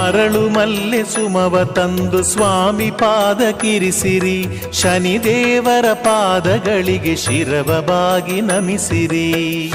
ಅರಳು ಮಲ್ಲೆ ಸುಮವ ತಂದು ಸ್ವಾಮಿ ಪಾದಕ್ಕಿರಿಸಿರಿ, ಶನಿದೇವರ ಪಾದಗಳಿಗೆ ಶಿರವ ಬಾಗಿ ನಮಿಸಿರಿ.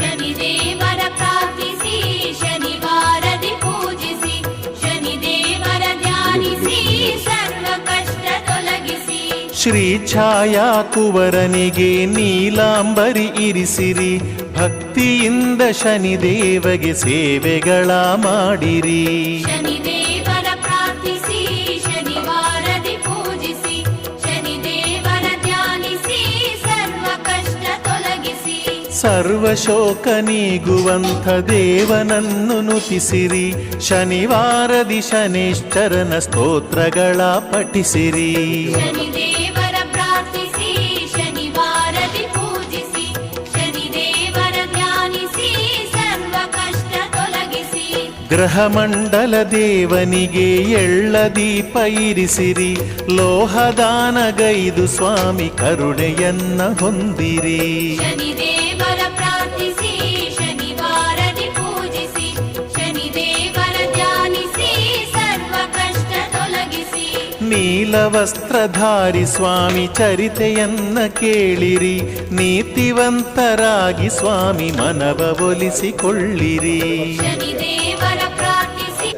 ಶನಿದೇವರ ಪ್ರಾರ್ಥಿಸಿ ಶನಿವಾರದಿ ಪೂಜಿಸಿ, ಶನಿದೇವರ ಧ್ಯಾನಿಸಿ ಸರ್ವ ಕಷ್ಟ ತೊಲಗಿಸಿ. ಶ್ರೀ ಛಾಯಾ ಕುವರನಿಗೆ ನೀಲಾಂಬರಿ ಇರಿಸಿರಿ, ಭಕ್ತಿಯಿಂದ ಶನಿದೇವಗೆ ಸೇವೆಗಳ ಮಾಡಿರಿ. ಶನಿದೇವರ ಪ್ರಾರ್ಥಿಸಿ ಶನಿವಾರದಿ ಪೂಜಿಸಿ, ಶನಿದೇವರ ಧ್ಯಾನಿಸಿ ಸರ್ವ ಕಷ್ಟ ತೊಲಗಿಸಿ. ಸರ್ವ ಶೋಕ ನೀಗುವಂಥ ದೇವನನ್ನು ನುತಿಸಿರಿ, ಶನಿವಾರದಿ ಶನೇಶ್ವರನ ಸ್ತೋತ್ರಗಳ ಪಠಿಸಿರಿ. ಶನಿದೇವರ ಪ್ರಾರ್ಥಿಸಿ ಶನಿವಾರದಿ ಪೂಜಿಸಿ, ಶನಿದೇವರ ಧ್ಯಾನಿಸಿ ಸರ್ವ ಕಷ್ಟ ತೊಲಗಿಸಿ. ಗ್ರಹಮಂಡಲ ದೇವನಿಗೆ ಎಳ್ಳ ದೀಪ ಇರಿಸಿರಿ, ಲೋಹದಾನಗೈದು ಸ್ವಾಮಿ ಕರುಣೆಯನ್ನ ಹೊಂದಿರಿ. ಶನಿದೇವರ ಪ್ರಾರ್ಥಿಸಿ ಶನಿವಾರದಿ ಪೂಜಿಸಿ, ಶನಿದೇವರ ಧ್ಯಾನಿಸಿ ಸರ್ವ ಕಷ್ಟ ತೊಲಗಿಸಿ. ನೀಲವಸ್ತ್ರಧಾರಿ ಸ್ವಾಮಿ ಚರಿತೆಯನ್ನ ಕೇಳಿರಿ, ನೀತಿವಂತರಾಗಿ ಸ್ವಾಮಿ ಮನವ ಒಲಿಸಿಕೊಳ್ಳಿರಿ. ಶನಿದೇವರ ಪ್ರಾರ್ಥಿಸಿ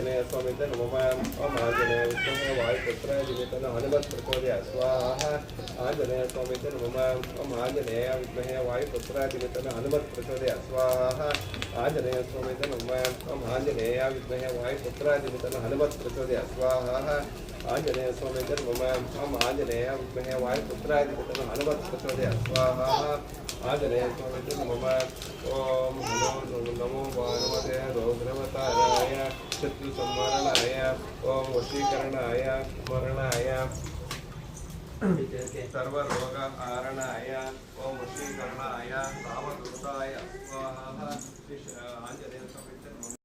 ಆಂಜನೇಯ ಸ್ವಾಮಿ ನಮಃ. ಓಂ ಆಂಜನೇಯ ವಿದ್ಮಹೇ ವಾಯುಪುತ್ರಾದಿಮಿತನ ಹನುಮತ್ ಪ್ರಚೋದಯಾತ್ ಸ್ವಾಹ. ಆಂಜನೇಯ ಸ್ವಾಮಿ ನಮಃ. ಓಂ ಆಂಜನೇಯ ವಿದ್ಮಹೇ ವಾಯುಪುತ್ರಾದಿಮಿತನ ಹನುಮತ್ ಪ್ರಚೋದಯಾತ್ ಸ್ವಾಹ. ಆಂಜನೇಯ ಸ್ವಾಮಿ ನಮಃ. ಓಂ ಆಂಜನೇಯ ವಿದ್ಮಹೇ ವಾಯುಪುತ್ರಾದಿಮಿತನ ಹನುಮತ್ ಪ್ರಚೋದಯಾತ್ ಸ್ವಾಹ. ಆಂಜನೇಯ ಸ್ವಾಮಿ ನಮಃ. ಓಂ ನಮೋ ಹನುಮತೆ ರೋಗ್ರವತಾರಾಯ ಶತ್ರು ಸಂವರಣಾಯ ಓಂ ವಶೀಕರಣಾಯ ಸ್ಮರಣಾಯ ಸರ್ವರೋಗ ಹಾರಣಾಯ ಓಂ ವಶೀಕರಣಾಯ ರಾಮದೂತಾಯ ಸ್ವಾಹ. ಆಂಜನೇಯ ಸ್ವಾಮಿ